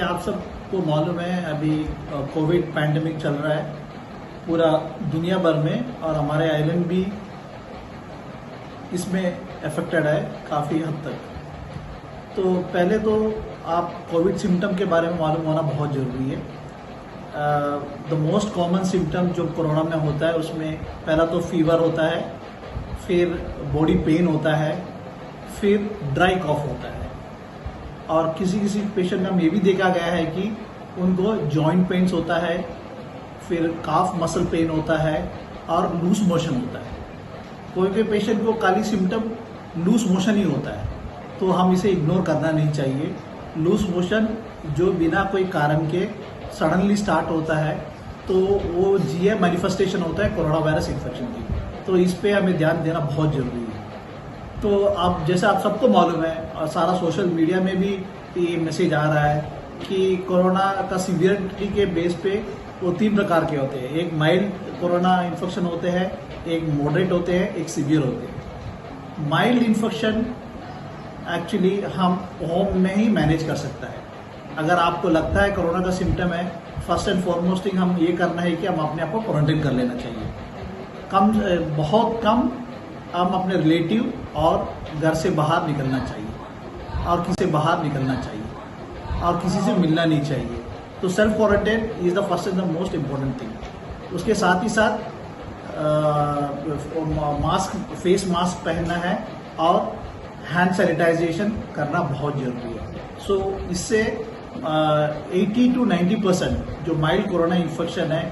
आप सबको मालूम है अभी कोविड पैंडेमिक चल रहा है पूरा दुनिया भर में और हमारे आइलैंड भी इसमें अफेक्टेड है काफ़ी हद तक। तो पहले तो आप कोविड सिम्टम के बारे में मालूम होना बहुत ज़रूरी है। द मोस्ट कॉमन सिम्टम जो कोरोना में होता है उसमें पहला तो फीवर होता है, फिर बॉडी पेन होता है, फिर ड्राई कॉफ होता है और किसी किसी पेशेंट में ये भी देखा गया है कि उनको जॉइंट पेन्स होता है, फिर काफ मसल पेन होता है और लूज मोशन होता है। कोई कोई पेशेंट को खाली सिम्टम लूज मोशन ही होता है, तो हम इसे इग्नोर करना नहीं चाहिए। लूज मोशन जो बिना कोई कारण के सडनली स्टार्ट होता है तो वो जीए मैनिफेस्टेशन होता है कोरोना वायरस इन्फेक्शन की, तो इस पे हमें ध्यान देना बहुत जरूरी है। तो आप जैसा आप सबको मालूम है और सारा सोशल मीडिया में भी ये मैसेज आ रहा है कि कोरोना का सीवियरिटी के बेस पे वो 3 प्रकार के होते हैं। एक माइल्ड कोरोना इन्फेक्शन होते हैं, एक मॉडरेट होते हैं, एक सीवियर होते हैं। माइल्ड इन्फेक्शन एक्चुअली हम होम में ही मैनेज कर सकता है। अगर आपको लगता है कोरोना का सिम्टम है, फर्स्ट एंड फॉरमोस्ट थिंग हम ये करना है कि हम अपने आप को क्वारंटाइन कर लेना चाहिए। बहुत कम हम अपने रिलेटिव और घर से बाहर निकलना चाहिए और किसी से बाहर निकलना चाहिए और किसी से मिलना नहीं चाहिए। तो self quarantine is the first and the most important thing. उसके साथ ही साथ फेस मास्क पहनना है और हैंड सैनिटाइजेशन करना बहुत जरूरी है। सो इससे 80 to 90% जो माइल्ड कोरोना इन्फेक्शन है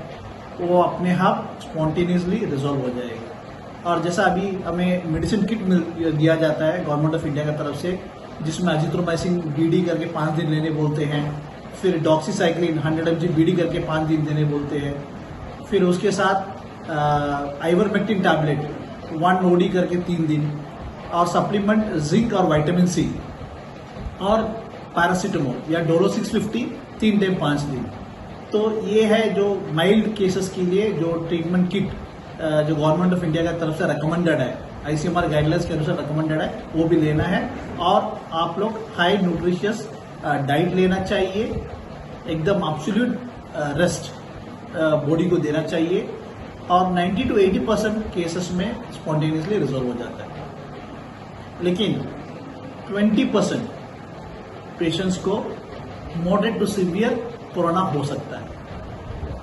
वो अपने आप स्पॉन्टेनियसली रिजॉल्व हो जाएगा। और जैसा अभी हमें मेडिसिन किट दिया जाता है गवर्नमेंट ऑफ इंडिया की तरफ से, जिसमें अजिथ्रोमाइसिन बीडी करके 5 दिन लेने बोलते हैं, फिर डॉक्सीसाइक्लिन 100 mg बीडी करके 5 दिन देने बोलते हैं, फिर उसके साथ आइवरमेक्टिन टैबलेट 1 OD करके 3 दिन और सप्लीमेंट जिंक और विटामिन सी और पैरासीटामोल या डोलो 650 3 टाइम 5 दिन। तो ये है जो माइल्ड केसेस के लिए जो ट्रीटमेंट किट जो गवर्नमेंट ऑफ इंडिया की तरफ से रिकमेंडेड है, आईसीएमआर गाइडलाइंस के अनुसार रिकमेंडेड है, वो भी लेना है। और आप लोग हाई न्यूट्रिशियस डाइट लेना चाहिए, एकदम एब्सोल्यूट रेस्ट बॉडी को देना चाहिए और 90 to 80% केसेस में स्पॉन्टेनियसली रिजॉल्व हो जाता है। लेकिन 20% पेशेंट्स को मॉडरेट टू सीवियर कोरोना हो सकता है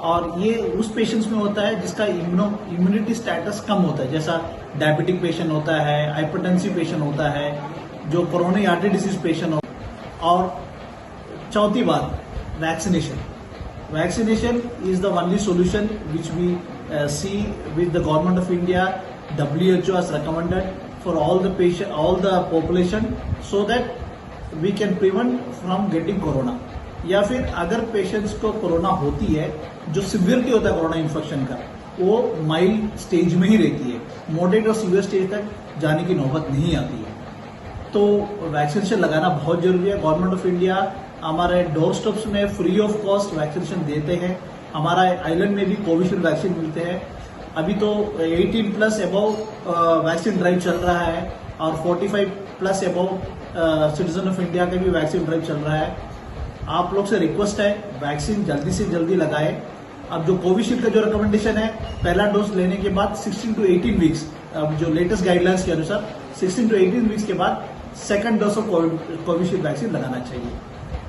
और ये उस पेशेंट्स में होता है जिसका इम्यूनिटी स्टेटस कम होता है, जैसा डायबिटिक पेशेंट होता है, हाइपरटेंसिव पेशेंट होता है, जो कोरोनरी आर्टरी डिजीज पेशेंट होता है। और चौथी बात, vaccination is the only solution which we see with the government of India. WHO has recommended for all the population so that we can prevent from getting corona। या फिर अगर patients को corona होती है, जो सिवियरिटी होता है corona infection का, वो माइल्ड स्टेज में ही रहती है, मॉडरेट और सीवियर स्टेज तक जाने की नौबत नहीं आती है। तो वैक्सीनेशन लगाना बहुत जरूरी है। गवर्नमेंट ऑफ इंडिया हमारे डोर स्टेप्स में फ्री ऑफ कॉस्ट वैक्सीनेशन देते हैं। हमारा आइलैंड में भी कोविशील्ड वैक्सीन मिलते हैं। अभी तो 18+ अबव वैक्सीन ड्राइव चल रहा है और 45+ अबव सिटीजन ऑफ इंडिया का भी वैक्सीन ड्राइव चल रहा है। आप लोग से रिक्वेस्ट है, वैक्सीन जल्दी से जल्दी लगाए। अब जो कोविशील्ड का जो रिकमेंडेशन है, पहला डोज लेने के बाद 16 to 18 वीक्स, अब जो लेटेस्ट गाइडलाइंस के अनुसार 16 to 18 वीक्स के बाद second dose of Covishield vaccine लगाना चाहिए।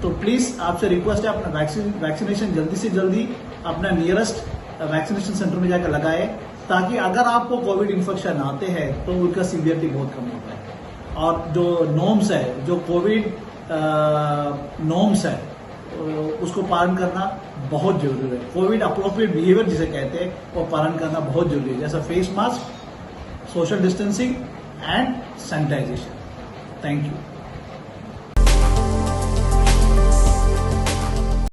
तो प्लीज आपसे रिक्वेस्ट है, अपना वैक्सीनेशन जल्दी से जल्दी अपना नियरेस्ट वैक्सीनेशन सेंटर में जाकर लगाए, ताकि अगर आपको कोविड इन्फेक्शन आते हैं तो उनका सीवियरिटी बहुत कम होता है। और जो नॉर्म्स है, जो कोविड नॉर्म्स है, उसको पालन करना बहुत जरूरी है। कोविड अप्रोप्रिएट बिहेवियर जिसे कहते हैं, वो पालन करना बहुत जरूरी है, जैसा face mask, social distancing and sanitization. Thank you.